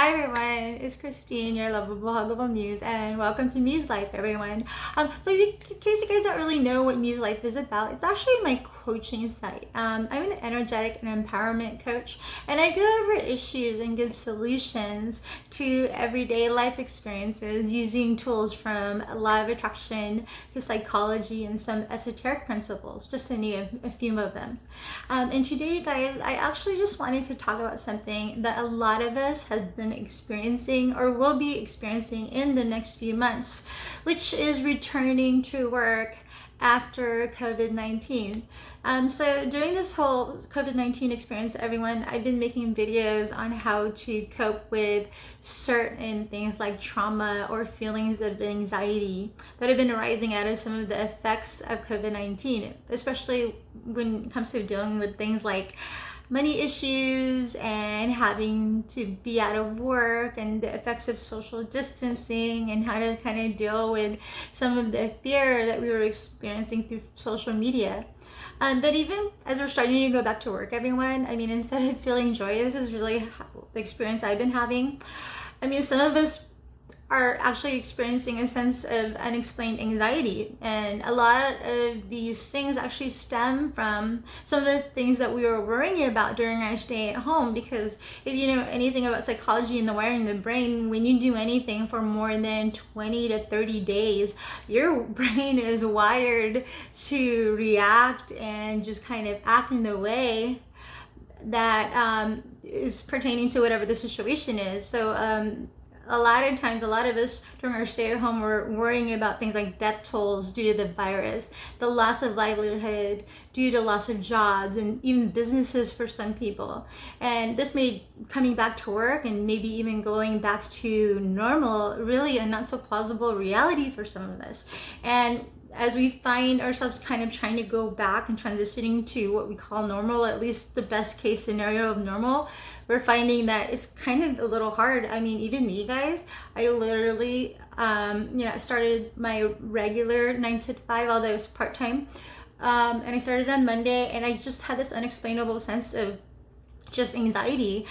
Hi everyone, it's Christine, your lovable, huggable muse, and welcome to MuseLife, everyone. In case you guys don't really know what MuseLife is about, it's actually my coaching site. I'm an energetic and empowerment coach, and I go over issues and give solutions to everyday life experiences using tools from law of attraction to psychology and some esoteric principles, just to name a few of them. And today, guys, I actually just wanted to talk about something that a lot of us have been experiencing or will be experiencing in the next few months, which is returning to work after COVID-19. So during this whole COVID-19 experience, everyone, I've been making videos on how to cope with certain things like trauma or feelings of anxiety that have been arising out of some of the effects of COVID-19, especially when it comes to dealing with things like money issues and having to be out of work and the effects of social distancing and how to kind of deal with some of the fear that we were experiencing through social media. But even as we're starting to go back to work, everyone, instead of feeling joy, this is really the experience I've been having. Some of us are actually experiencing a sense of unexplained anxiety. And a lot of these things actually stem from some of the things that we were worrying about during our stay at home. Because if you know anything about psychology and the wiring of the brain, when you do anything for more than 20 to 30 days, your brain is wired to react and just kind of act in the way that is pertaining to whatever the situation is. So a lot of times, a lot of us during our stay at home were worrying about things like death tolls due to the virus, the loss of livelihood due to loss of jobs, and even businesses for some people. And this made coming back to work and maybe even going back to normal really a not so plausible reality for some of us. And as we find ourselves kind of trying to go back and transitioning to what we call normal, at least the best case scenario of normal, we're finding that it's kind of a little hard. Even me, guys, I literally, started my regular 9 to 5, although it was part-time. And I started on Monday, and I just had this unexplainable sense of just anxiety,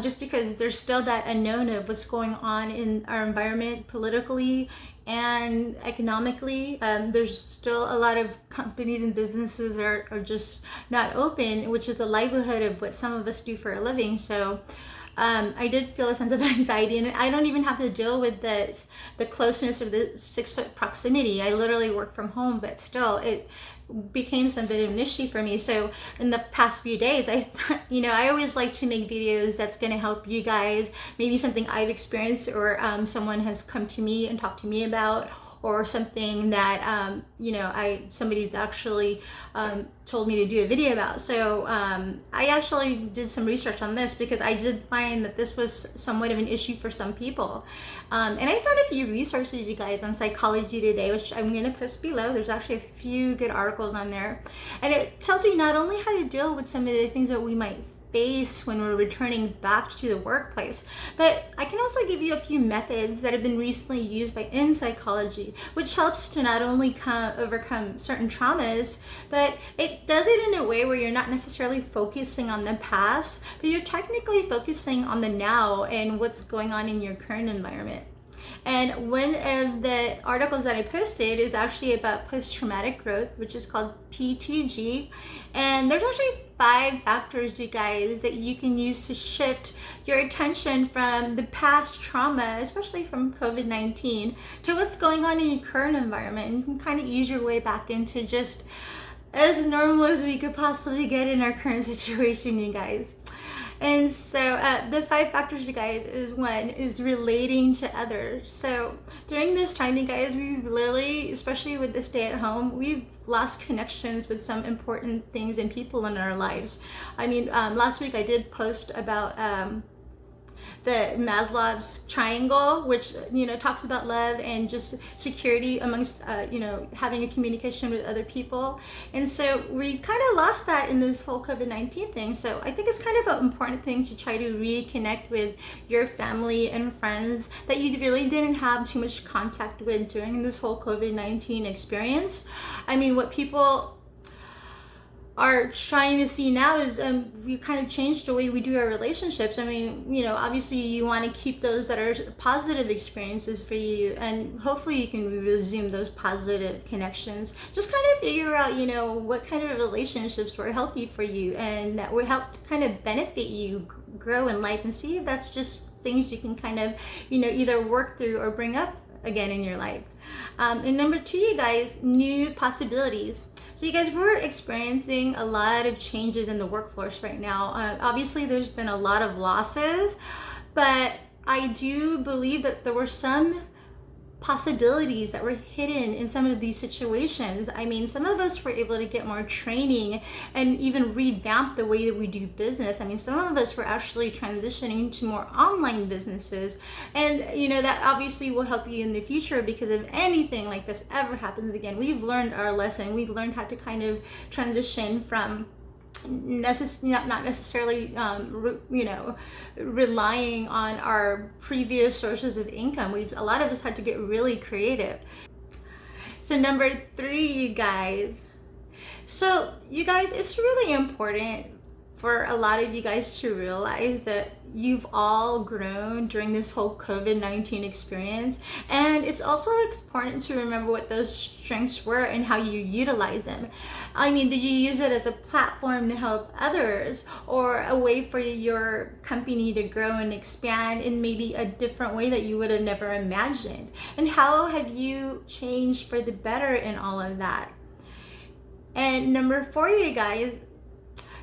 just because there's still that unknown of what's going on in our environment politically and economically. There's still a lot of companies and businesses are just not open, which is the livelihood of what some of us do for a living. So I did feel a sense of anxiety, and I don't even have to deal with the closeness or the 6 foot proximity. I literally work from home, but still it became some bit of an issue for me. So in the past few days, I thought, I always like to make videos that's going to help you guys, maybe something I've experienced or someone has come to me and talked to me about, or something that somebody's actually told me to do a video about. So I actually did some research on this because I did find that this was somewhat of an issue for some people. And I found a few resources, you guys, on Psychology Today, which I'm going to post below. There's actually a few good articles on there. And it tells you not only how to deal with some of the things that we might face when we're returning back to the workplace, but I can also give you a few methods that have been recently used in psychology, which helps to not only overcome certain traumas, but it does it in a way where you're not necessarily focusing on the past, but you're technically focusing on the now and what's going on in your current environment. And one of the articles that I posted is actually about post-traumatic growth, which is called PTG. And there's actually 5 factors, you guys, that you can use to shift your attention from the past trauma, especially from COVID-19, to what's going on in your current environment. And you can kind of ease your way back into just as normal as we could possibly get in our current situation, you guys. And so the 5 factors, you guys, is one is relating to others. So during this time, you guys, we literally, especially with this stay at home, we've lost connections with some important things and people in our lives. Last week I did post about the Maslow's triangle, which talks about love and just security amongst having a communication with other people. And so we kind of lost that in this whole COVID-19 thing. So I think it's kind of an important thing to try to reconnect with your family and friends that you really didn't have too much contact with during this whole COVID-19 experience. What people are trying to see now is we kind of changed the way we do our relationships. I mean, obviously you want to keep those that are positive experiences for you, and hopefully you can resume those positive connections. Just kind of figure out, what kind of relationships were healthy for you and that will help to kind of benefit you grow in life, and see if that's just things you can kind of, either work through or bring up again in your life. And number two, you guys, new possibilities. So you guys, we're experiencing a lot of changes in the workforce right now. Obviously, there's been a lot of losses, but I do believe that there were some possibilities that were hidden in some of these situations. I mean, some of us were able to get more training and even revamp the way that we do business. I mean, some of us were actually transitioning to more online businesses, and that obviously will help you in the future, because if anything like this ever happens again, we've learned our lesson. We've learned how to kind of transition from not necessarily relying on our previous sources of income. A lot of us had to get really creative. So number three, you guys, it's really important for a lot of you guys to realize that you've all grown during this whole COVID-19 experience. And it's also important to remember what those strengths were and how you utilize them. I mean, did you use it as a platform to help others, or a way for your company to grow and expand in maybe a different way that you would have never imagined? And how have you changed for the better in all of that? And number four, you guys,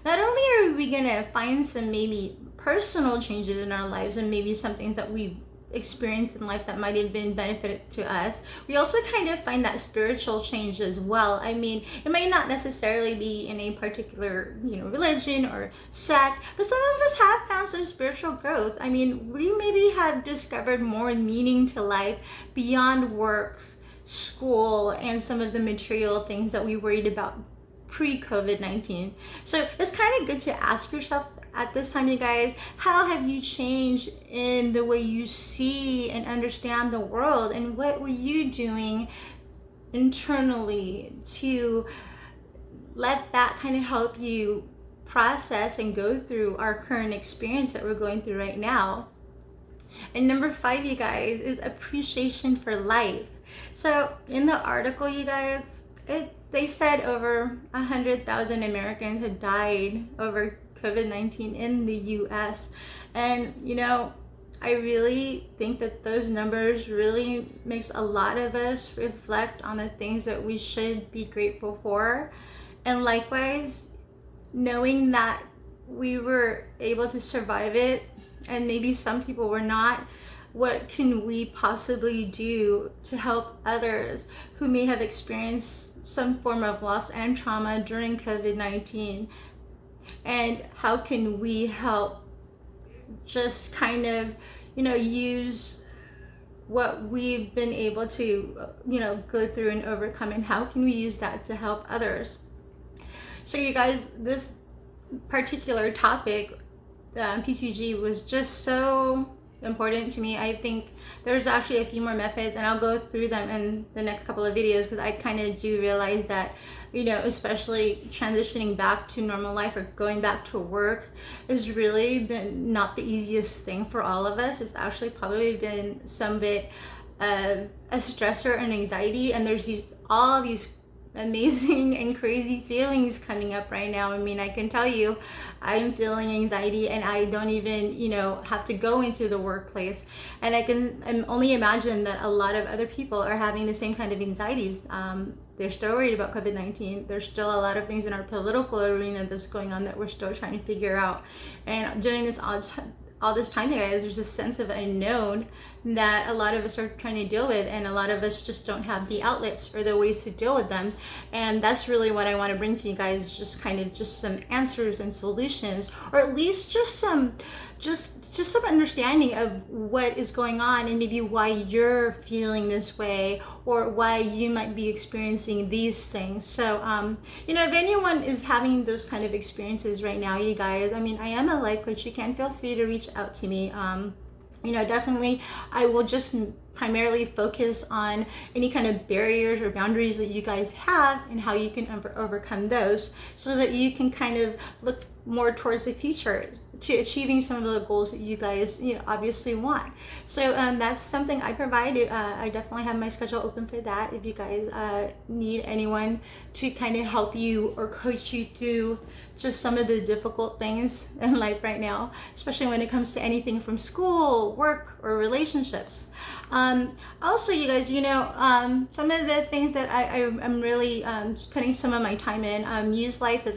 not only are we going to find some maybe personal changes in our lives and maybe some things that we've experienced in life that might have been benefit to us, we also kind of find that spiritual change as well. I mean, it might not necessarily be in a particular, religion or sect, but some of us have found some spiritual growth. I mean, we maybe have discovered more meaning to life beyond works, school, and some of the material things that we worried about pre-COVID-19. So it's kind of good to ask yourself at this time, you guys, how have you changed in the way you see and understand the world, and what were you doing internally to let that kind of help you process and go through our current experience that we're going through right now? And number five, you guys, is appreciation for life. So in the article, you guys, they said over 100,000 Americans had died over COVID-19 in the US. And, I really think that those numbers really makes a lot of us reflect on the things that we should be grateful for. And likewise, knowing that we were able to survive it, and maybe some people were not, what can we possibly do to help others who may have experienced some form of loss and trauma during COVID-19? And how can we help just kind of, use what we've been able to, go through and overcome, and how can we use that to help others? So you guys, this particular topic, P2G, was just so important to me. I think there's actually a few more methods, and I'll go through them in the next couple of videos, because I kind of do realize that, especially transitioning back to normal life or going back to work has really been not the easiest thing for all of us. It's actually probably been some bit of a stressor and anxiety, and there's all these amazing and crazy feelings coming up right now. I mean, I can tell you, I'm feeling anxiety, and I don't even, have to go into the workplace. And I only imagine that a lot of other people are having the same kind of anxieties. They're still worried about COVID-19. There's still a lot of things in our political arena that's going on that we're still trying to figure out. And during this all this time, you guys, there's a sense of unknown that a lot of us are trying to deal with, and a lot of us just don't have the outlets or the ways to deal with them. And that's really what I want to bring to you guys, just some answers and solutions, or at least just some understanding of what is going on, and maybe why you're feeling this way, or why you might be experiencing these things. So if anyone is having those kind of experiences right now, you guys, I mean, I am a life coach. You can feel free to reach out to me. Definitely I will just primarily focus on any kind of barriers or boundaries that you guys have and how you can overcome those, so that you can kind of look more towards the future to achieving some of the goals that you guys obviously want. So that's something I provide. I definitely have my schedule open for that if you guys need anyone to kind of help you or coach you through just some of the difficult things in life right now, especially when it comes to anything from school, work, or relationships. Also, you guys, some of the things that I'm really putting some of my time in. MuseLife is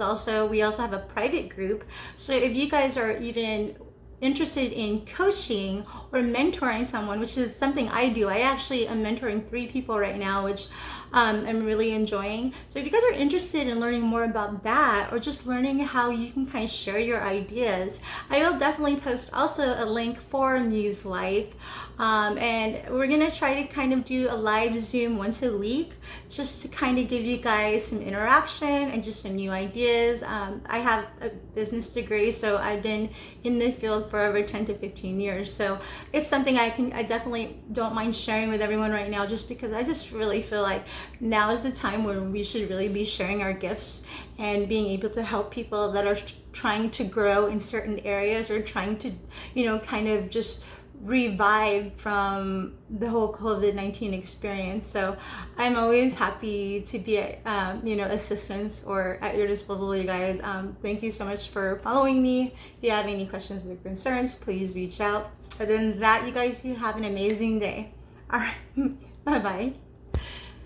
we also have a private group. So if you guys are even interested in coaching or mentoring someone, which is something I do. I actually am mentoring 3 people right now, which I'm really enjoying. So if you guys are interested in learning more about that, or just learning how you can kind of share your ideas, I will definitely post also a link for MuseLife. And we're gonna try to kind of do a live Zoom once a week, just to kind of give you guys some interaction and just some new ideas. I have a business degree, so I've been in the field for over 10 to 15 years. So it's something I definitely don't mind sharing with everyone right now, just because I just really feel like now is the time where we should really be sharing our gifts and being able to help people that are trying to grow in certain areas, or trying to, kind of just revive from the whole COVID-19 experience. So I'm always happy to be assistance or at your disposal, you guys. Thank you so much for following me. If you have any questions or concerns, please reach out. Other than that, you guys, you have an amazing day. All right. Bye bye.